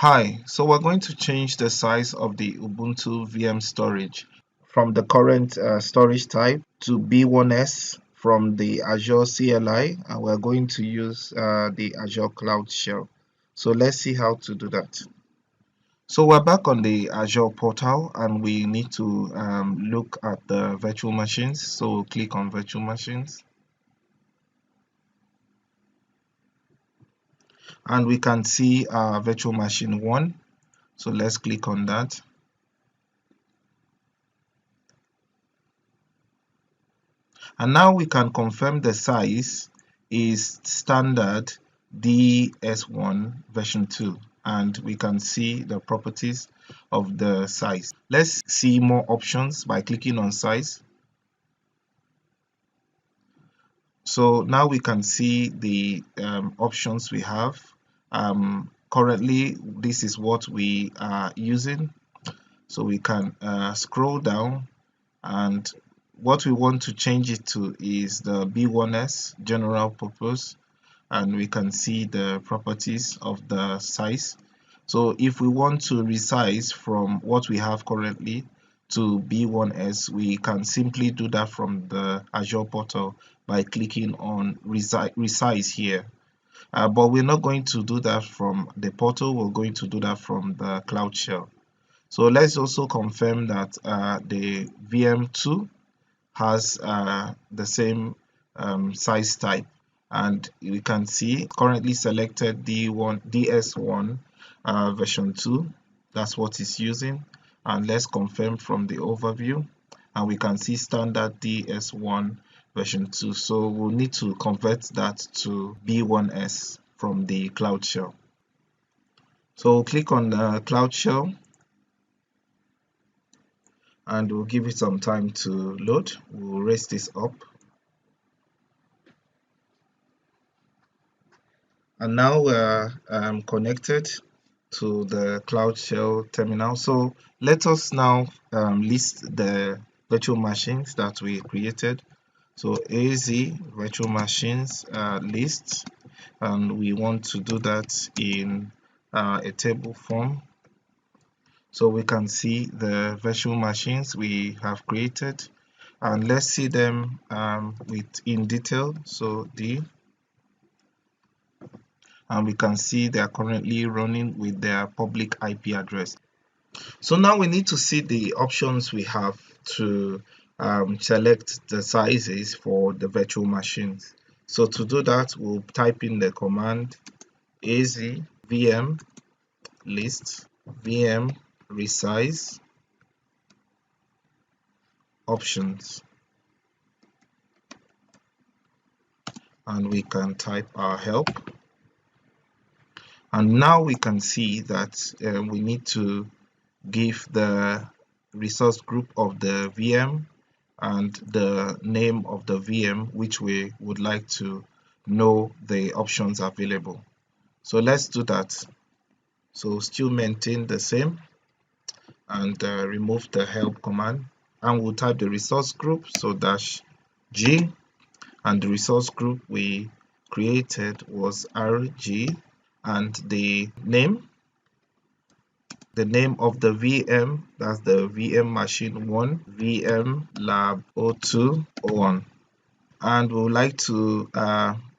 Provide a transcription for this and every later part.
Hi, so we're going to change the size of the Ubuntu VM storage from the current storage type to B1s from the Azure CLI, and we're going to use the Azure Cloud Shell. So let's see how to do that. So we're back on the Azure portal and we need to look at the virtual machines. So click on virtual machines. And we can see virtual machine 1. So let's click on that. And now we can confirm the size is standard DS1 version 2, and we can see the properties of the size. Let's see more options by clicking on size. So now we can see the options we have. Currently, this is what we are using. So we can scroll down, and what we want to change it to is the B1s general purpose, and we can see the properties of the size. So if we want to resize from what we have currently to B1s, we can simply do that from the Azure portal by clicking on resize here. But we're not going to do that from the portal, we're going to do that from the Cloud Shell. So let's also confirm that the VM2 has the same size type, and we can see currently selected DS1 version 2. That's what it's using, and let's confirm from the overview, and we can see standard DS1 version 2. So we'll need to convert that to B1s from the Cloud Shell. So click on the Cloud Shell, and we'll give it some time to load. We'll raise this up, and now we're connected to the Cloud Shell terminal. So let us now list the virtual machines that we created. So AZ virtual machines list, and we want to do that in a table form. So we can see the virtual machines we have created, and let's see them in detail. So and we can see they are currently running with their public IP address. So now we need to see the options we have to select the sizes for the virtual machines. So to do that, we'll type in the command az vm list vm resize options, and we can type our help. And now we can see that we need to give the resource group of the VM and the name of the VM which we would like to know the options available. So let's do that. So still maintain the same, and remove the help command, and we'll type the resource group, so -g, and the resource group we created was RG, and the name of the VM, that's the VM machine 1, VM lab 0201, and we would like to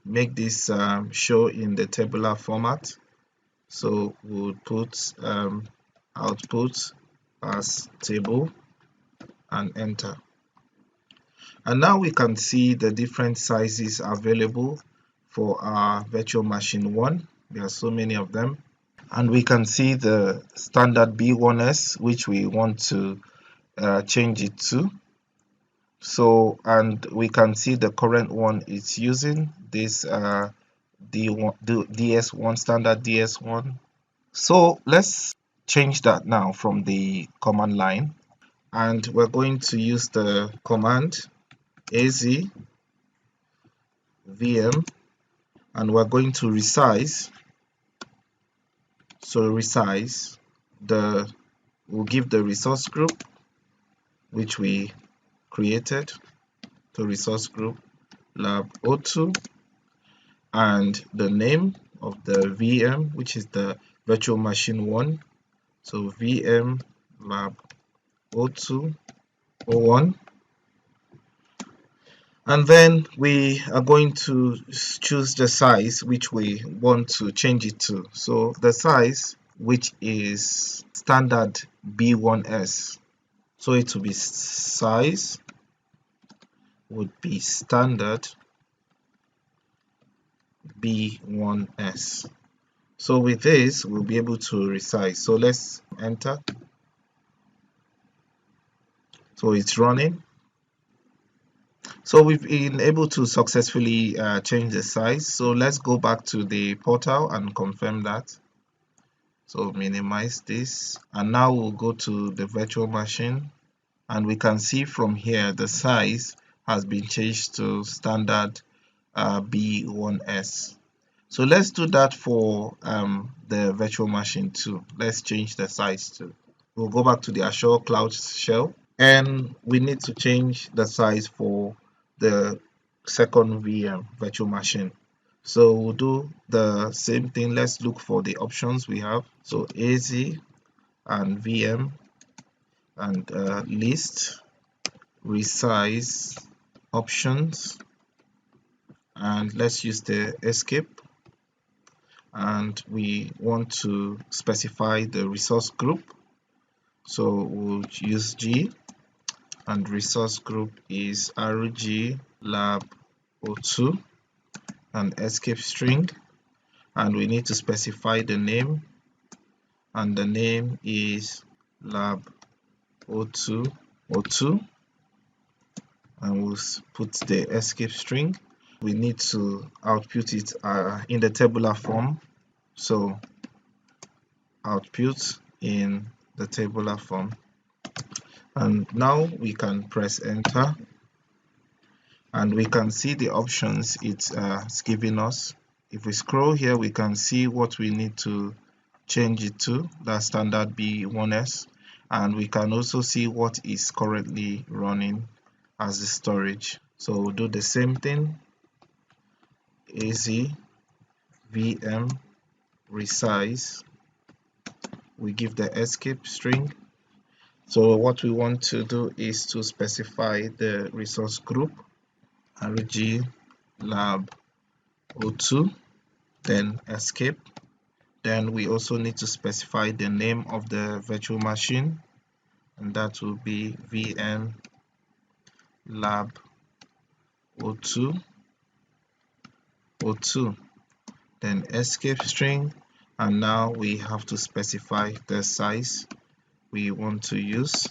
make this show in the tabular format. So we'll put output as table and enter. And now we can see the different sizes available for our virtual machine 1. There are so many of them, and we can see the standard B1s which we want to change it to. So, and we can see the current one it's using this DS1 standard DS1. So let's change that now from the command line, and we're going to use the command az vm, and we're going to resize. So resize we'll give the resource group which we created to resource group lab 02, and the name of the VM, which is the virtual machine 1. So VM lab 0201. And then we are going to choose the size which we want to change it to. So the size, which is standard B1s, so it will be size would be standard B1s. So with this, we'll be able to resize. So let's enter. So it's running. So we've been able to successfully change the size. So let's go back to the portal and confirm that. So minimize this, and now we'll go to the virtual machine, and we can see from here the size has been changed to standard B1s. So let's do that for the virtual machine too. Let's change the size too. We'll go back to the Azure Cloud Shell, and we need to change the size for the second VM virtual machine. So we'll do the same thing. Let's look for the options we have. So AZ and VM and list, resize options, and let's use the escape. And we want to specify the resource group. So we'll use G, and resource group is RG lab 02 and escape string, and we need to specify the name, and the name is lab 0202, and we'll put the escape string. We need to output it in the tabular form, so output in the tabular form, and now we can press enter, and we can see the options it's giving us. If we scroll here, we can see what we need to change it to, that standard B1s, and we can also see what is currently running as the storage. So we'll do the same thing, AZ VM resize, we give the escape string. So what we want to do is to specify the resource group, RG lab 02, then escape. Then we also need to specify the name of the virtual machine, and that will be VM lab 0202, then escape string, and now we have to specify the size we want to use,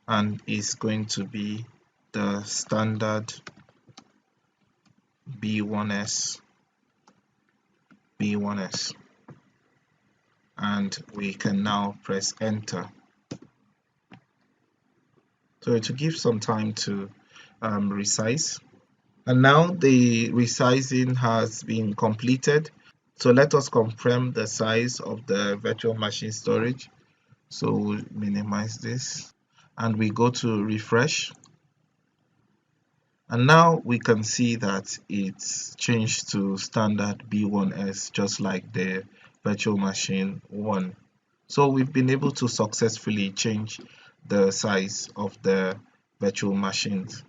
and it's going to be the standard B1s, and we can now press enter. So to give some time to resize, and now the resizing has been completed. So let us confirm the size of the virtual machine storage. So we'll minimize this, and we go to refresh, and now we can see that it's changed to standard B1s, just like the virtual machine 1. So we've been able to successfully change the size of the virtual machines.